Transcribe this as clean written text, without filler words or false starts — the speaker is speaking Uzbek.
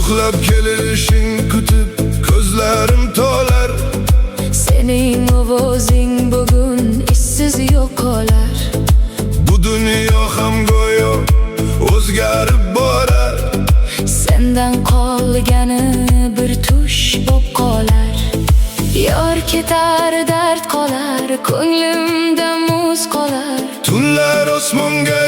Yo'qlab kelishing kutib ko'zlarim to'lar. Sening ovozing bugun izsiz yo'qolar. Bu dunyo ham go'yo o'zgarib borar. Sendan qolgani bir tush bo'p qolar. Yor ketar, dard qolar, ko'nglimda muz qolar. Tunlar osmonga